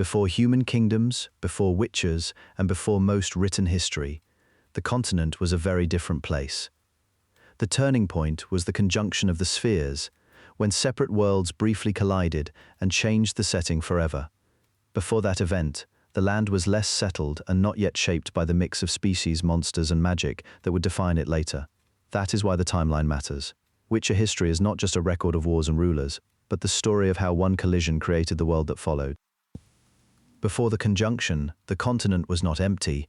Before human kingdoms, before witchers, and before most written history, the continent was a very different place. The turning point was the conjunction of the spheres, when separate worlds briefly collided and changed the setting forever. Before that event, the land was less settled and not yet shaped by the mix of species, monsters, and magic that would define it later. That is why the timeline matters. Witcher history is not just a record of wars and rulers, but the story of how one collision created the world that followed. Before the conjunction, the continent was not empty,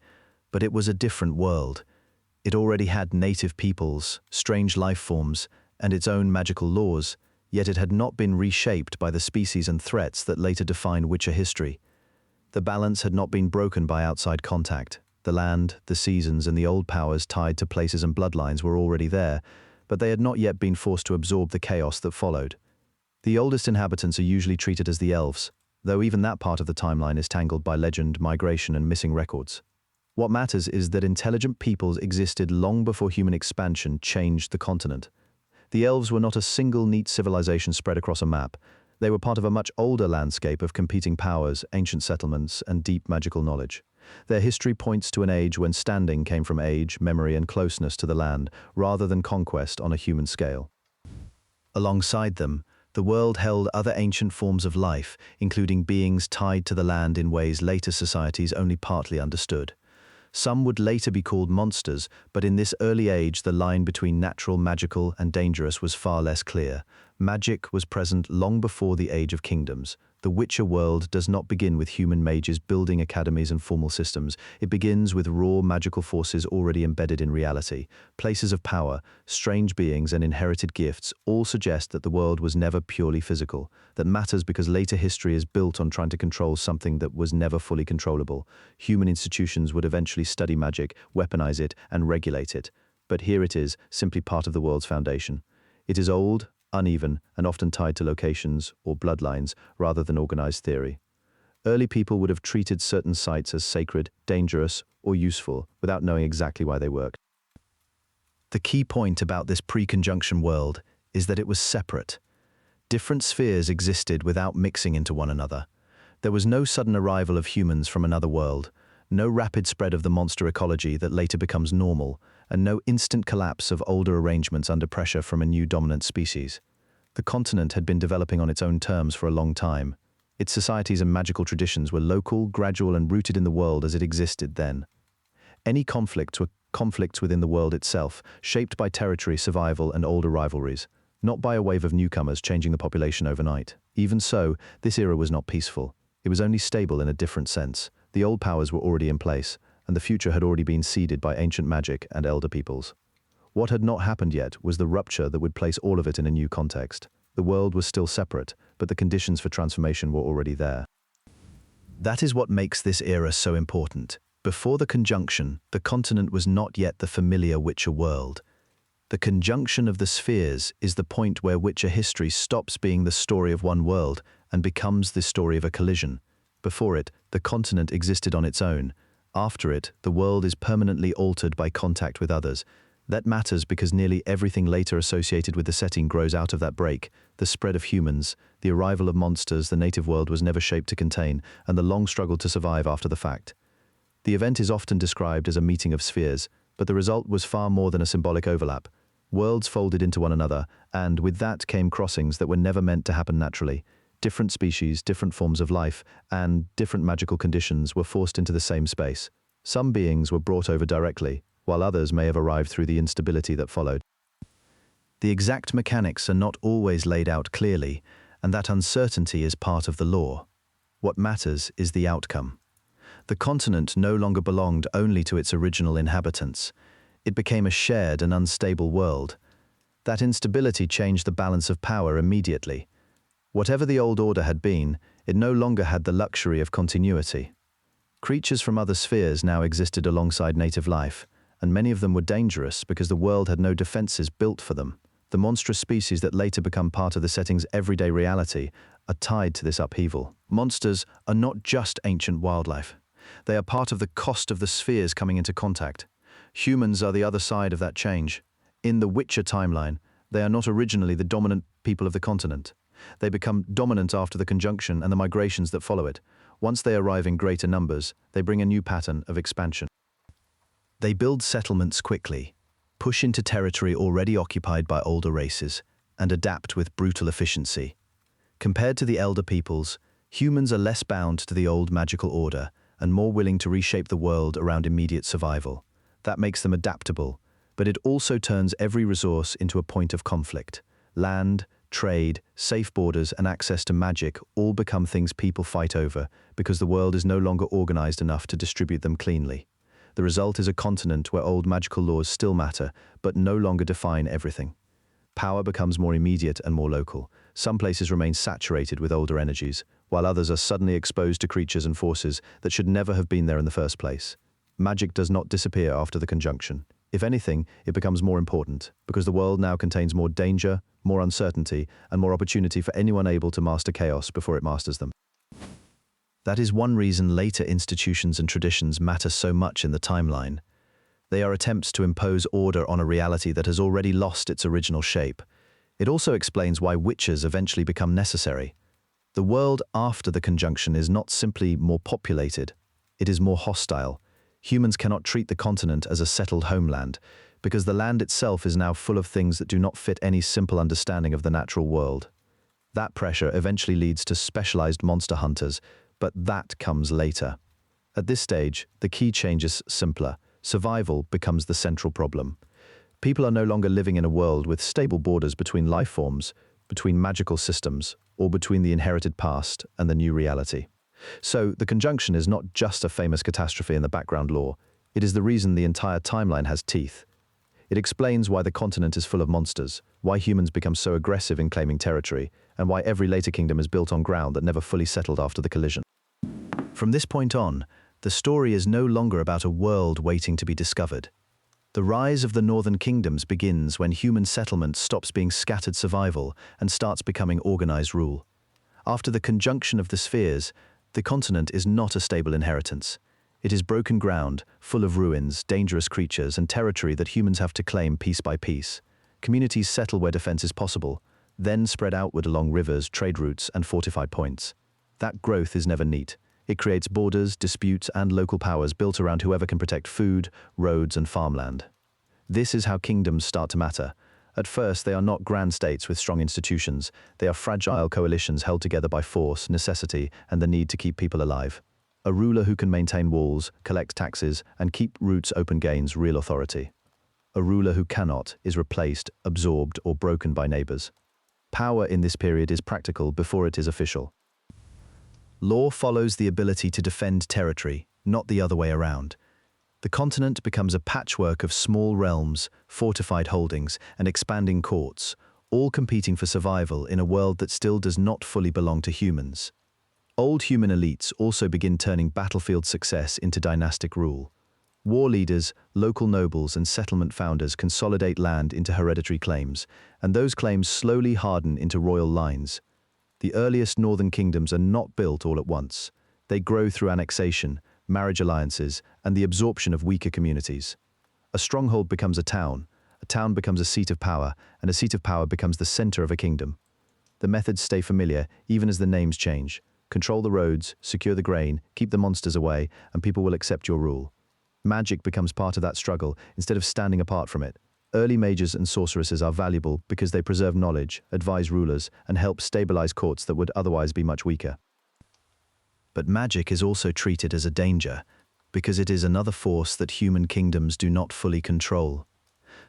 but it was a different world. It already had native peoples, strange life forms, and its own magical laws, yet it had not been reshaped by the species and threats that later define Witcher history. The balance had not been broken by outside contact. The land, the seasons, and the old powers tied to places and bloodlines were already there, but they had not yet been forced to absorb the chaos that followed. The oldest inhabitants are usually treated as the elves, though even that part of the timeline is tangled by legend, migration, and missing records. What matters is that intelligent peoples existed long before human expansion changed the continent. The elves were not a single neat civilization spread across a map. They were part of a much older landscape of competing powers, ancient settlements, and deep magical knowledge. Their history points to an age when standing came from age, memory, and closeness to the land, rather than conquest on a human scale. Alongside them, the world held other ancient forms of life, including beings tied to the land in ways later societies only partly understood. Some would later be called monsters, but in this early age the line between natural, magical, and dangerous was far less clear. Magic was present long before the Age of Kingdoms. The Witcher world does not begin with human mages building academies and formal systems. It begins with raw magical forces already embedded in reality. Places of power, strange beings, and inherited gifts all suggest that the world was never purely physical. That matters because later history is built on trying to control something that was never fully controllable. Human institutions would eventually study magic, weaponize it, and regulate it. But here it is, simply part of the world's foundation. It is old, uneven, and often tied to locations or bloodlines rather than organized theory. Early people would have treated certain sites as sacred, dangerous, or useful without knowing exactly why they worked. The key point about this pre-conjunction world is that it was separate. Different spheres existed without mixing into one another. There was no sudden arrival of humans from another world, no rapid spread of the monster ecology that later becomes normal, and no instant collapse of older arrangements under pressure from a new dominant species. The continent had been developing on its own terms for a long time. Its societies and magical traditions were local, gradual, and rooted in the world as it existed then. Any conflicts were conflicts within the world itself, shaped by territory, survival, and older rivalries, not by a wave of newcomers changing the population overnight. Even so, this era was not peaceful. It was only stable in a different sense. The old powers were already in place, and the future had already been seeded by ancient magic and elder peoples. What had not happened yet was the rupture that would place all of it in a new context. The world was still separate, but the conditions for transformation were already there. That is what makes this era so important. Before the conjunction, the continent was not yet the familiar Witcher world. The conjunction of the spheres is the point where Witcher history stops being the story of one world and becomes the story of a collision. Before it, the continent existed on its own. After it, the world is permanently altered by contact with others. That matters because nearly everything later associated with the setting grows out of that break. The spread of humans, the arrival of monsters the native world was never shaped to contain, and the long struggle to survive after the fact. The event is often described as a meeting of spheres, but the result was far more than a symbolic overlap. Worlds folded into one another, and with that came crossings that were never meant to happen naturally. Different species, different forms of life, and different magical conditions were forced into the same space. Some beings were brought over directly, while others may have arrived through the instability that followed. The exact mechanics are not always laid out clearly, and that uncertainty is part of the lore. What matters is the outcome. The continent no longer belonged only to its original inhabitants. It became a shared and unstable world. That instability changed the balance of power immediately. Whatever the old order had been, it no longer had the luxury of continuity. Creatures from other spheres now existed alongside native life, and many of them were dangerous because the world had no defenses built for them. The monstrous species that later become part of the setting's everyday reality are tied to this upheaval. Monsters are not just ancient wildlife. They are part of the cost of the spheres coming into contact. Humans are the other side of that change. In the Witcher timeline, they are not originally the dominant people of the continent. They become dominant after the conjunction and the migrations that follow it. Once they arrive in greater numbers, they bring a new pattern of expansion. They build settlements quickly, push into territory already occupied by older races, and adapt with brutal efficiency. Compared to the elder peoples, humans are less bound to the old magical order and more willing to reshape the world around immediate survival. That makes them adaptable, but it also turns every resource into a point of conflict. Land, trade, safe borders, and access to magic all become things people fight over because the world is no longer organized enough to distribute them cleanly. The result is a continent where old magical laws still matter, but no longer define everything. Power becomes more immediate and more local. Some places remain saturated with older energies, while others are suddenly exposed to creatures and forces that should never have been there in the first place. Magic does not disappear after the conjunction. If anything, it becomes more important, because the world now contains more danger, more uncertainty, and more opportunity for anyone able to master chaos before it masters them. That is one reason later institutions and traditions matter so much in the timeline. They are attempts to impose order on a reality that has already lost its original shape. It also explains why witches eventually become necessary. The world after the conjunction is not simply more populated, it is more hostile. Humans cannot treat the continent as a settled homeland, because the land itself is now full of things that do not fit any simple understanding of the natural world. That pressure eventually leads to specialized monster hunters, but that comes later. At this stage, the key change is simpler. Survival becomes the central problem. People are no longer living in a world with stable borders between life forms, between magical systems, or between the inherited past and the new reality. So, the conjunction is not just a famous catastrophe in the background lore, it is the reason the entire timeline has teeth. It explains why the continent is full of monsters, why humans become so aggressive in claiming territory, and why every later kingdom is built on ground that never fully settled after the collision. From this point on, the story is no longer about a world waiting to be discovered. The rise of the northern kingdoms begins when human settlement stops being scattered survival and starts becoming organized rule. After the conjunction of the spheres, the continent is not a stable inheritance. It is broken ground, full of ruins, dangerous creatures, and territory that humans have to claim piece by piece. Communities settle where defense is possible, then spread outward along rivers, trade routes, and fortified points. That growth is never neat. It creates borders, disputes, and local powers built around whoever can protect food, roads, and farmland. This is how kingdoms start to matter. At first, they are not grand states with strong institutions. They are fragile coalitions held together by force, necessity, and the need to keep people alive. A ruler who can maintain walls, collect taxes, and keep routes open gains real authority. A ruler who cannot is replaced, absorbed, or broken by neighbors. Power in this period is practical before it is official. Law follows the ability to defend territory, not the other way around. The continent becomes a patchwork of small realms, fortified holdings, and expanding courts, all competing for survival in a world that still does not fully belong to humans. Old human elites also begin turning battlefield success into dynastic rule. War leaders, local nobles, and settlement founders consolidate land into hereditary claims, and those claims slowly harden into royal lines. The earliest northern kingdoms are not built all at once. They grow through annexation, marriage alliances, and the absorption of weaker communities. A stronghold becomes a town becomes a seat of power, and a seat of power becomes the center of a kingdom. The methods stay familiar, even as the names change. Control the roads, secure the grain, keep the monsters away, and people will accept your rule. Magic becomes part of that struggle instead of standing apart from it. Early mages and sorceresses are valuable because they preserve knowledge, advise rulers, and help stabilize courts that would otherwise be much weaker. But magic is also treated as a danger, because it is another force that human kingdoms do not fully control.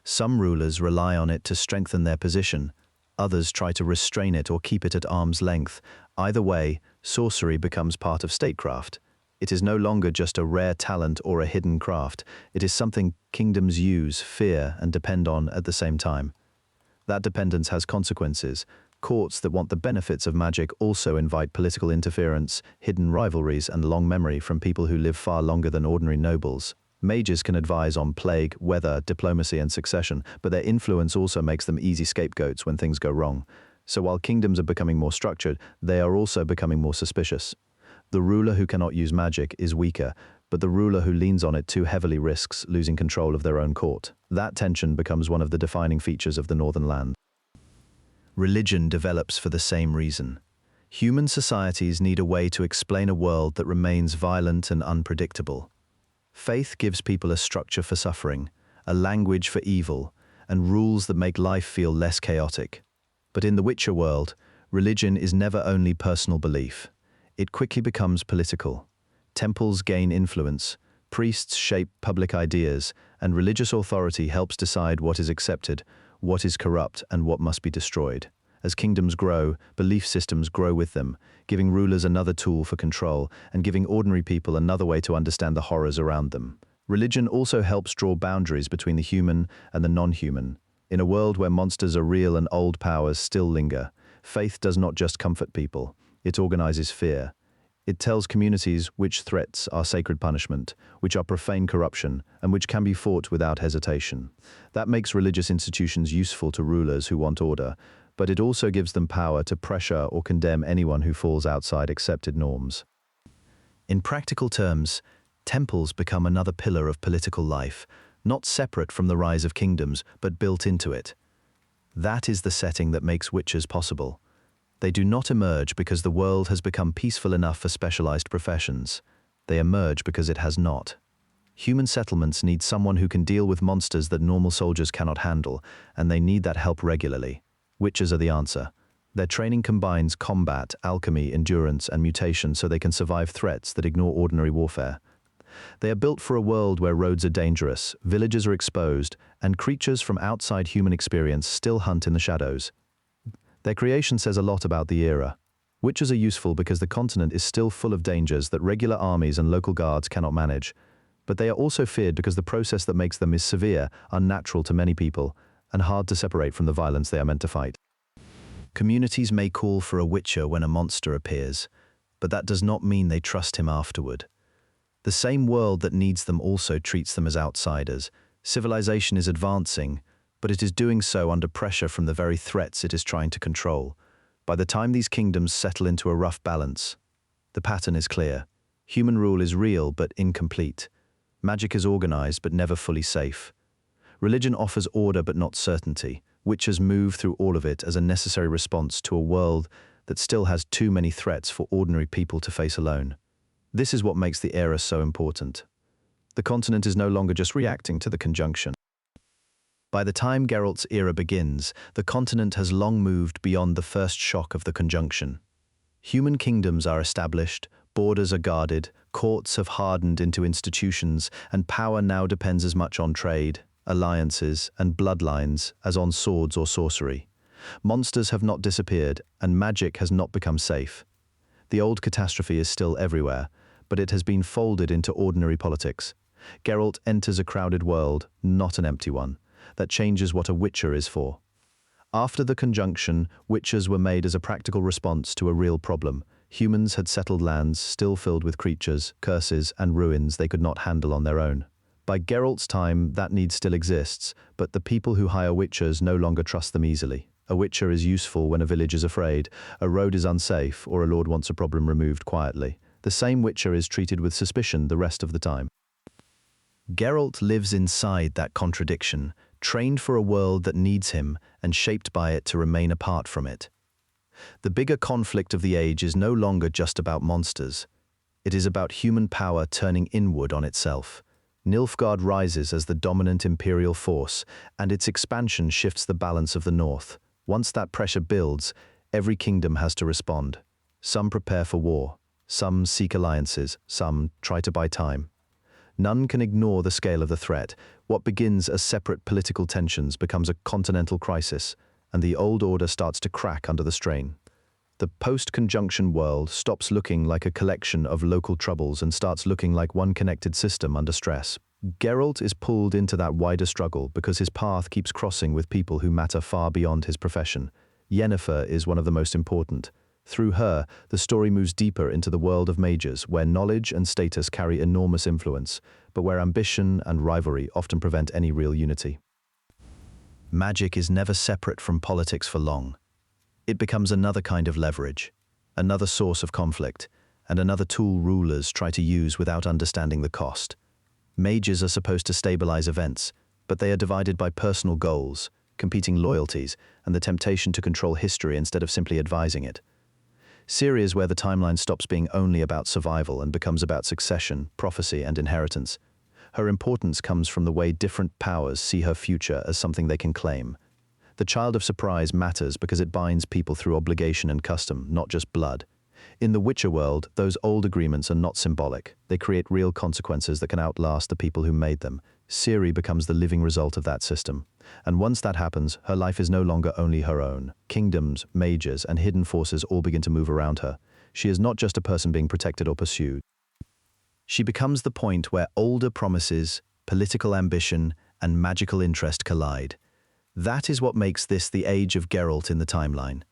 Some rulers rely on it to strengthen their position, others try to restrain it or keep it at arm's length. Either way, sorcery becomes part of statecraft. It is no longer just a rare talent or a hidden craft. It is something kingdoms use, fear, and depend on at the same time. That dependence has consequences. Courts that want the benefits of magic also invite political interference, hidden rivalries, and long memory from people who live far longer than ordinary nobles. Mages can advise on plague, weather, diplomacy, and succession, but their influence also makes them easy scapegoats when things go wrong. So while kingdoms are becoming more structured, they are also becoming more suspicious. The ruler who cannot use magic is weaker, but the ruler who leans on it too heavily risks losing control of their own court. That tension becomes one of the defining features of the northern land. Religion develops for the same reason. Human societies need a way to explain a world that remains violent and unpredictable. Faith gives people a structure for suffering, a language for evil, and rules that make life feel less chaotic. But in the Witcher world, religion is never only personal belief. It quickly becomes political. Temples gain influence, priests shape public ideas, and religious authority helps decide what is accepted, what is corrupt, and what must be destroyed. As kingdoms grow, belief systems grow with them, giving rulers another tool for control and giving ordinary people another way to understand the horrors around them. Religion also helps draw boundaries between the human and the non-human. In a world where monsters are real and old powers still linger, faith does not just comfort people, it organizes fear. It tells communities which threats are sacred punishment, which are profane corruption, and which can be fought without hesitation. That makes religious institutions useful to rulers who want order, but it also gives them power to pressure or condemn anyone who falls outside accepted norms. In practical terms, temples become another pillar of political life, not separate from the rise of kingdoms, but built into it. That is the setting that makes witches possible. They do not emerge because the world has become peaceful enough for specialized professions. They emerge because it has not. Human settlements need someone who can deal with monsters that normal soldiers cannot handle, and they need that help regularly. Witches are the answer. Their training combines combat, alchemy, endurance, and mutation so they can survive threats that ignore ordinary warfare. They are built for a world where roads are dangerous, villages are exposed, and creatures from outside human experience still hunt in the shadows. Their creation says a lot about the era. Witches are useful because the continent is still full of dangers that regular armies and local guards cannot manage. But they are also feared because the process that makes them is severe, unnatural to many people, and hard to separate from the violence they are meant to fight. Communities may call for a witcher when a monster appears, but that does not mean they trust him afterward. The same world that needs them also treats them as outsiders. Civilization is advancing, but it is doing so under pressure from the very threats it is trying to control. By the time these kingdoms settle into a rough balance, the pattern is clear. Human rule is real but incomplete. Magic is organized but never fully safe. Religion offers order but not certainty. Witches move through all of it as a necessary response to a world that still has too many threats for ordinary people to face alone. This is what makes the era so important. The continent is no longer just reacting to the conjunction. By the time Geralt's era begins, the continent has long moved beyond the first shock of the conjunction. Human kingdoms are established, borders are guarded, courts have hardened into institutions, and power now depends as much on trade, alliances, and bloodlines as on swords or sorcery. Monsters have not disappeared, and magic has not become safe. The old catastrophe is still everywhere, but it has been folded into ordinary politics. Geralt enters a crowded world, not an empty one. That changes what a witcher is for. After the conjunction, witchers were made as a practical response to a real problem. Humans had settled lands still filled with creatures, curses, and ruins they could not handle on their own. By Geralt's time, that need still exists, but the people who hire witchers no longer trust them easily. A witcher is useful when a village is afraid, a road is unsafe, or a lord wants a problem removed quietly. The same witcher is treated with suspicion the rest of the time. Geralt lives inside that contradiction, trained for a world that needs him and shaped by it to remain apart from it. The bigger conflict of the age is no longer just about monsters. It is about human power turning inward on itself. Nilfgaard rises as the dominant imperial force, and its expansion shifts the balance of the north. Once that pressure builds, every kingdom has to respond. Some prepare for war, some seek alliances, some try to buy time. None can ignore the scale of the threat. What begins as separate political tensions becomes a continental crisis, and the old order starts to crack under the strain. The post-conjunction world stops looking like a collection of local troubles and starts looking like one connected system under stress. Geralt is pulled into that wider struggle because his path keeps crossing with people who matter far beyond his profession. Yennefer is one of the most important. Through her, the story moves deeper into the world of mages, where knowledge and status carry enormous influence, but where ambition and rivalry often prevent any real unity. Magic is never separate from politics for long. It becomes another kind of leverage, another source of conflict, and another tool rulers try to use without understanding the cost. Mages are supposed to stabilize events, but they are divided by personal goals, competing loyalties, and the temptation to control history instead of simply advising it. Ciri is where the timeline stops being only about survival and becomes about succession, prophecy, and inheritance. Her importance comes from the way different powers see her future as something they can claim. The Child of Surprise matters because it binds people through obligation and custom, not just blood. In the Witcher world, those old agreements are not symbolic. They create real consequences that can outlast the people who made them. Ciri becomes the living result of that system. And once that happens, her life is no longer only her own. Kingdoms, mages, and hidden forces all begin to move around her. She is not just a person being protected or pursued. She becomes the point where older promises, political ambition, and magical interest collide. That is what makes this the Age of Geralt in the timeline.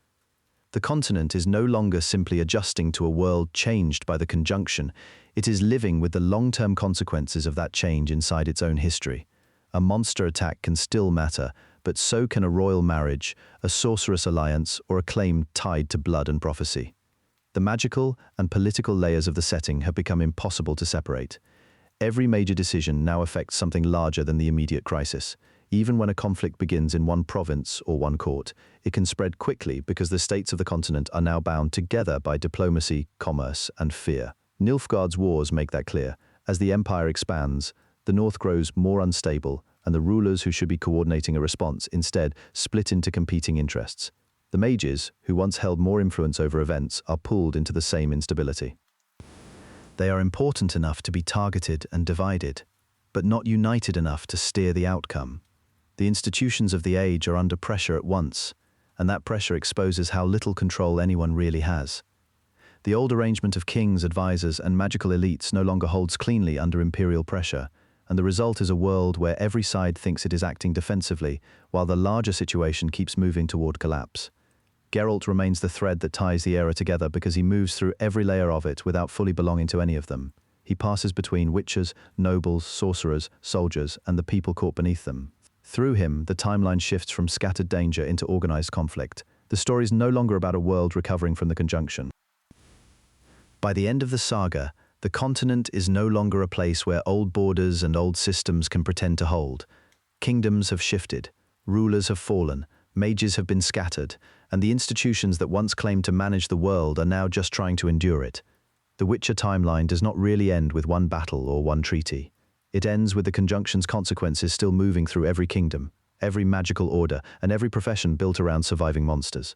The continent is no longer simply adjusting to a world changed by the conjunction. It is living with the long-term consequences of that change inside its own history. A monster attack can still matter, but so can a royal marriage, a sorceress alliance, or a claim tied to blood and prophecy. The magical and political layers of the setting have become impossible to separate. Every major decision now affects something larger than the immediate crisis. Even when a conflict begins in one province or one court, it can spread quickly because the states of the continent are now bound together by diplomacy, commerce, and fear. Nilfgaard's wars make that clear. As the empire expands, the north grows more unstable, and the rulers who should be coordinating a response instead split into competing interests. The mages, who once held more influence over events, are pulled into the same instability. They are important enough to be targeted and divided, but not united enough to steer the outcome. The institutions of the age are under pressure at once, and that pressure exposes how little control anyone really has. The old arrangement of kings, advisors, and magical elites no longer holds cleanly under imperial pressure, and the result is a world where every side thinks it is acting defensively, while the larger situation keeps moving toward collapse. Geralt remains the thread that ties the era together because he moves through every layer of it without fully belonging to any of them. He passes between witchers, nobles, sorcerers, soldiers, and the people caught beneath them. Through him, the timeline shifts from scattered danger into organized conflict. The story is no longer about a world recovering from the conjunction. By the end of the saga, the continent is no longer a place where old borders and old systems can pretend to hold. Kingdoms have shifted, rulers have fallen, mages have been scattered, and the institutions that once claimed to manage the world are now just trying to endure it. The Witcher timeline does not really end with one battle or one treaty. It ends with the conjunction's consequences still moving through every kingdom, every magical order, and every profession built around surviving monsters.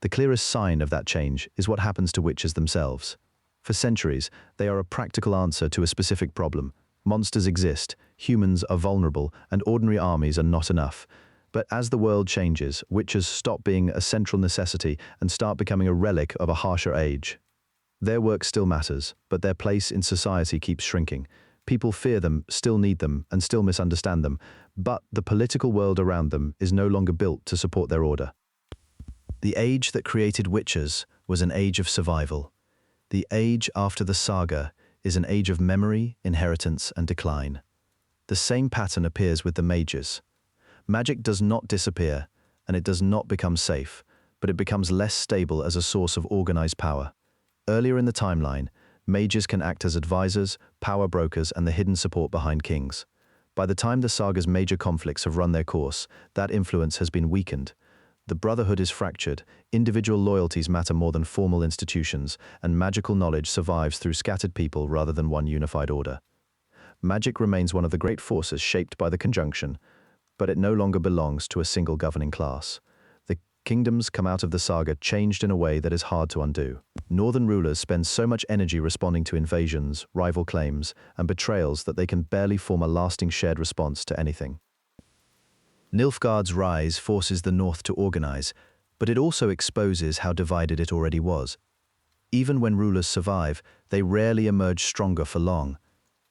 The clearest sign of that change is what happens to witches themselves. For centuries, they are a practical answer to a specific problem. Monsters exist, humans are vulnerable, and ordinary armies are not enough. But as the world changes, witches stop being a central necessity and start becoming a relic of a harsher age. Their work still matters, but their place in society keeps shrinking. People fear them, still need them, and still misunderstand them, but the political world around them is no longer built to support their order. The age that created witches was an age of survival. The age after the saga is an age of memory, inheritance, and decline. The same pattern appears with the mages. Magic does not disappear, and it does not become safe, but it becomes less stable as a source of organized power. Earlier in the timeline, mages can act as advisors, power brokers, and the hidden support behind kings. By the time the saga's major conflicts have run their course, that influence has been weakened. The brotherhood is fractured, individual loyalties matter more than formal institutions, and magical knowledge survives through scattered people rather than one unified order. Magic remains one of the great forces shaped by the conjunction, but it no longer belongs to a single governing class. The kingdoms come out of the saga changed in a way that is hard to undo. Northern rulers spend so much energy responding to invasions, rival claims, and betrayals that they can barely form a lasting shared response to anything. Nilfgaard's rise forces the north to organize, but it also exposes how divided it already was. Even when rulers survive, they rarely emerge stronger for long.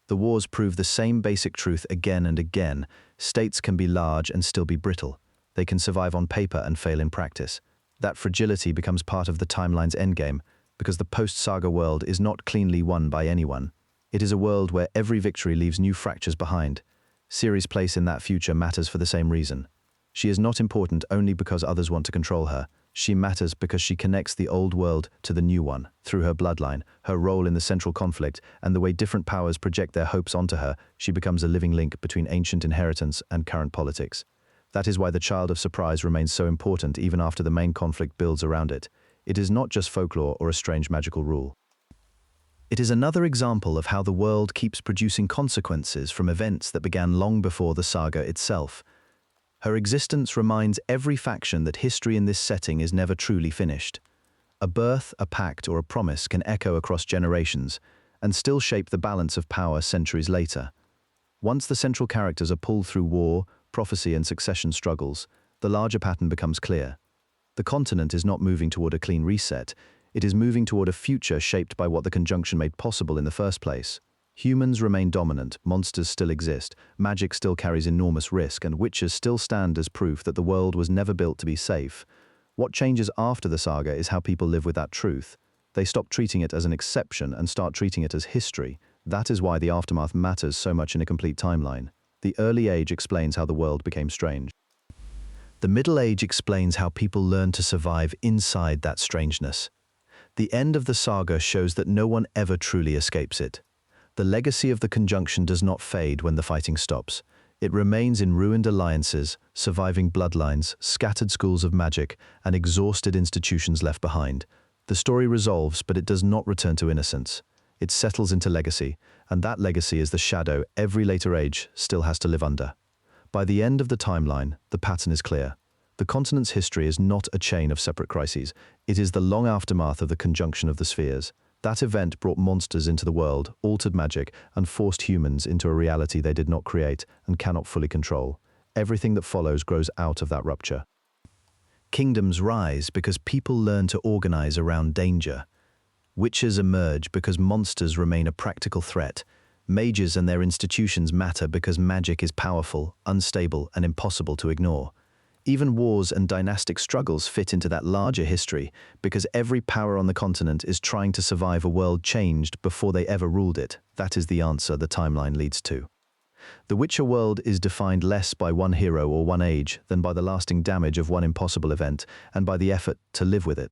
The wars prove the same basic truth again and again. States can be large and still be brittle. They can survive on paper and fail in practice. That fragility becomes part of the timeline's endgame, because the post-saga world is not cleanly won by anyone. It is a world where every victory leaves new fractures behind. Ciri's place in that future matters for the same reason. She is not important only because others want to control her. She matters because she connects the old world to the new one. Through her bloodline, her role in the central conflict, and the way different powers project their hopes onto her, she becomes a living link between ancient inheritance and current politics. That is why the Child of Surprise remains so important even after the main conflict builds around it. It is not just folklore or a strange magical rule. It is another example of how the world keeps producing consequences from events that began long before the saga itself. Her existence reminds every faction that history in this setting is never truly finished. A birth, a pact, or a promise can echo across generations and still shape the balance of power centuries later. Once the central characters are pulled through war, prophecy, and succession struggles, the larger pattern becomes clear. The continent is not moving toward a clean reset. It is moving toward a future shaped by what the conjunction made possible in the first place. Humans remain dominant, monsters still exist, magic still carries enormous risk, and witches still stand as proof that the world was never built to be safe. What changes after the saga is how people live with that truth. They stop treating it as an exception and start treating it as history. That is why the aftermath matters so much in a complete timeline. The early age explains how the world became strange. The Middle Age explains how people learn to survive inside that strangeness. The end of the saga shows that no one ever truly escapes it. The legacy of the conjunction does not fade when the fighting stops. It remains in ruined alliances, surviving bloodlines, scattered schools of magic, and exhausted institutions left behind. The story resolves, but it does not return to innocence. It settles into legacy, and that legacy is the shadow every later age still has to live under. By the end of the timeline, the pattern is clear. The continent's history is not a chain of separate crises. It is the long aftermath of the conjunction of the spheres. That event brought monsters into the world, altered magic, and forced humans into a reality they did not create and cannot fully control. Everything that follows grows out of that rupture. Kingdoms rise because people learn to organize around danger. Witches emerge because monsters remain a practical threat. Mages and their institutions matter because magic is powerful, unstable, and impossible to ignore. Even wars and dynastic struggles fit into that larger history because every power on the continent is trying to survive a world changed before they ever ruled it. That is the answer the timeline leads to. The Witcher world is defined less by one hero or one age than by the lasting damage of one impossible event and by the effort to live with it.